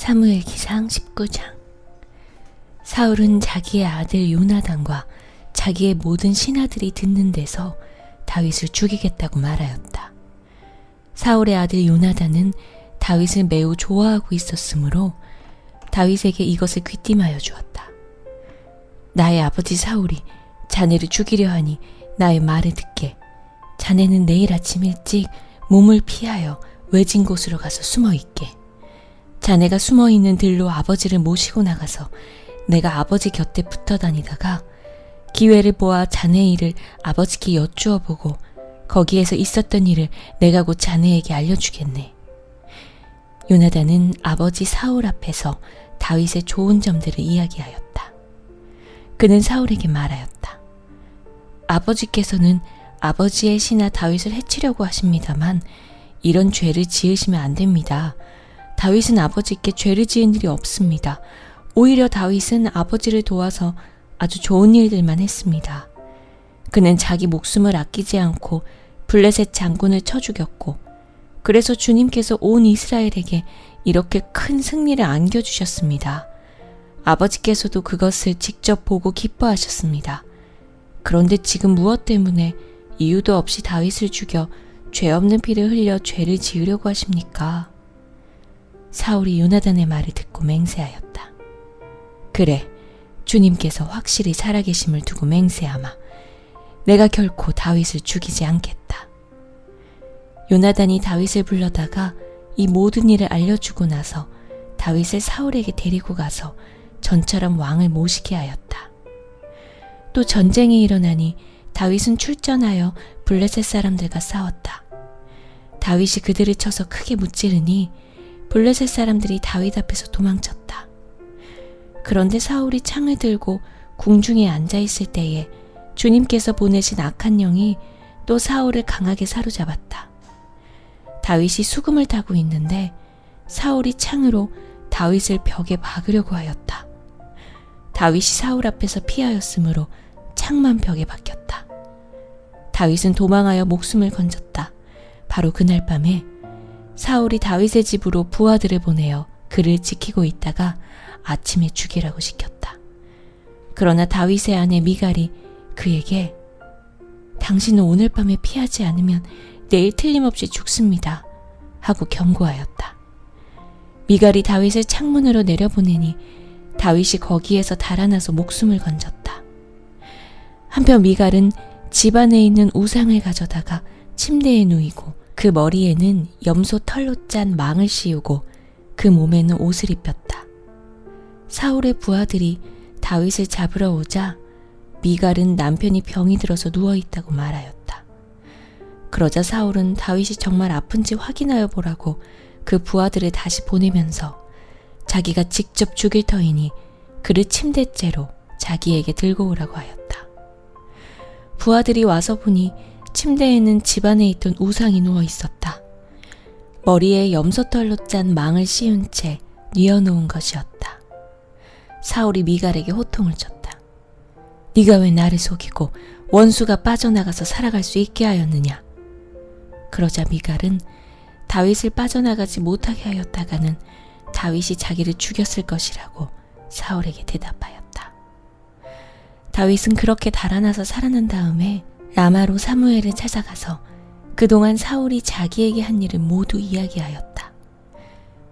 사무엘 기상 19장. 사울은 자기의 아들 요나단과 자기의 모든 신하들이 듣는 데서 다윗을 죽이겠다고 말하였다. 사울의 아들 요나단은 다윗을 매우 좋아하고 있었으므로 다윗에게 이것을 귀띔하여 주었다. 나의 아버지 사울이 자네를 죽이려 하니 나의 말을 듣게. 자네는 내일 아침 일찍 몸을 피하여 외진 곳으로 가서 숨어 있게. 자네가 숨어 있는 들로 아버지를 모시고 나가서 내가 아버지 곁에 붙어 다니다가 기회를 보아 자네의 일을 아버지께 여쭈어 보고 거기에서 있었던 일을 내가 곧 자네에게 알려주겠네. 요나단은 아버지 사울 앞에서 다윗의 좋은 점들을 이야기하였다. 그는 사울에게 말하였다. 아버지께서는 아버지의 신하 다윗을 해치려고 하십니다만 이런 죄를 지으시면 안 됩니다. 다윗은 아버지께 죄를 지은 일이 없습니다. 오히려 다윗은 아버지를 도와서 아주 좋은 일들만 했습니다. 그는 자기 목숨을 아끼지 않고 블레셋 장군을 쳐 죽였고 그래서 주님께서 온 이스라엘에게 이렇게 큰 승리를 안겨주셨습니다. 아버지께서도 그것을 직접 보고 기뻐하셨습니다. 그런데 지금 무엇 때문에 이유도 없이 다윗을 죽여 죄 없는 피를 흘려 죄를 지으려고 하십니까? 사울이 요나단의 말을 듣고 맹세하였다. 그래, 주님께서 확실히 살아계심을 두고 맹세하마. 내가 결코 다윗을 죽이지 않겠다. 요나단이 다윗을 불러다가 이 모든 일을 알려주고 나서 다윗을 사울에게 데리고 가서 전처럼 왕을 모시게 하였다. 또 전쟁이 일어나니 다윗은 출전하여 블레셋 사람들과 싸웠다. 다윗이 그들을 쳐서 크게 무찌르니 블레셋 사람들이 다윗 앞에서 도망쳤다. 그런데 사울이 창을 들고 궁중에 앉아있을 때에 주님께서 보내신 악한 영이 또 사울을 강하게 사로잡았다. 다윗이 수금을 타고 있는데 사울이 창으로 다윗을 벽에 박으려고 하였다. 다윗이 사울 앞에서 피하였으므로 창만 벽에 박혔다. 다윗은 도망하여 목숨을 건졌다. 바로 그날 밤에 사울이 다윗의 집으로 부하들을 보내어 그를 지키고 있다가 아침에 죽이라고 시켰다. 그러나 다윗의 아내 미갈이 그에게 당신은 오늘 밤에 피하지 않으면 내일 틀림없이 죽습니다 하고 경고하였다. 미갈이 다윗을 창문으로 내려보내니 다윗이 거기에서 달아나서 목숨을 건졌다. 한편 미갈은 집 안에 있는 우상을 가져다가 침대에 누이고 그 머리에는 염소 털로 짠 망을 씌우고 그 몸에는 옷을 입혔다. 사울의 부하들이 다윗을 잡으러 오자 미갈은 남편이 병이 들어서 누워있다고 말하였다. 그러자 사울은 다윗이 정말 아픈지 확인하여 보라고 그 부하들을 다시 보내면서 자기가 직접 죽일 터이니 그를 침대째로 자기에게 들고 오라고 하였다. 부하들이 와서 보니 침대에는 집안에 있던 우상이 누워 있었다. 머리에 염소털로 짠 망을 씌운 채 뉘어놓은 것이었다. 사울이 미갈에게 호통을 쳤다. 네가 왜 나를 속이고 원수가 빠져나가서 살아갈 수 있게 하였느냐? 그러자 미갈은 다윗을 빠져나가지 못하게 하였다가는 다윗이 자기를 죽였을 것이라고 사울에게 대답하였다. 다윗은 그렇게 달아나서 살아난 다음에 라마로 사무엘을 찾아가서 그동안 사울이 자기에게 한 일을 모두 이야기하였다.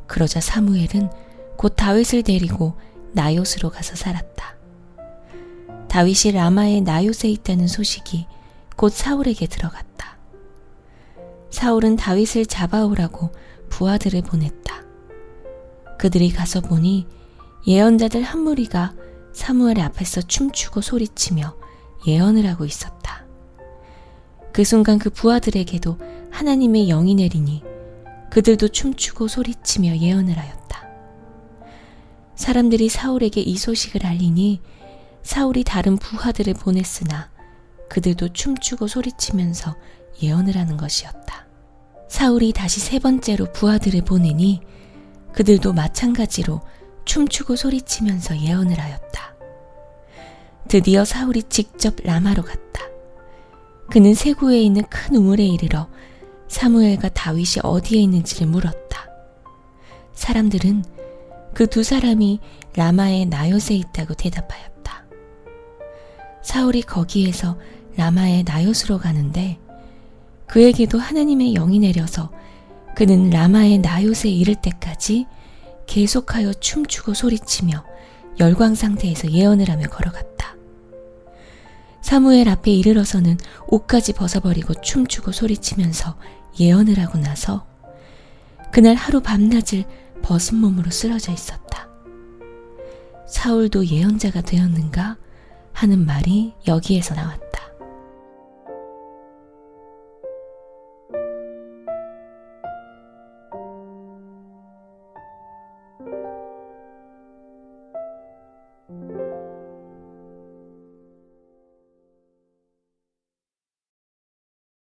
그러자 사무엘은 곧 다윗을 데리고 나요스로 가서 살았다. 다윗이 라마의 나요스에 있다는 소식이 곧 사울에게 들어갔다. 사울은 다윗을 잡아오라고 부하들을 보냈다. 그들이 가서 보니 예언자들 한 무리가 사무엘 앞에서 춤추고 소리치며 예언을 하고 있었다. 그 순간 그 부하들에게도 하나님의 영이 내리니 그들도 춤추고 소리치며 예언을 하였다. 사람들이 사울에게 이 소식을 알리니 사울이 다른 부하들을 보냈으나 그들도 춤추고 소리치면서 예언을 하는 것이었다. 사울이 다시 세 번째로 부하들을 보내니 그들도 마찬가지로 춤추고 소리치면서 예언을 하였다. 드디어 사울이 직접 라마로 갔다. 그는 세구에 있는 큰 우물에 이르러 사무엘과 다윗이 어디에 있는지를 물었다. 사람들은 그 두 사람이 라마의 나요스에 있다고 대답하였다. 사울이 거기에서 라마의 나요스로 가는데 그에게도 하나님의 영이 내려서 그는 라마의 나요스에 이를 때까지 계속하여 춤추고 소리치며 열광 상태에서 예언을 하며 걸어갔다. 사무엘 앞에 이르러서는 옷까지 벗어버리고 춤추고 소리치면서 예언을 하고 나서 그날 하루 밤낮을 벗은 몸으로 쓰러져 있었다. 사울도 예언자가 되었는가 하는 말이 여기에서 나왔다.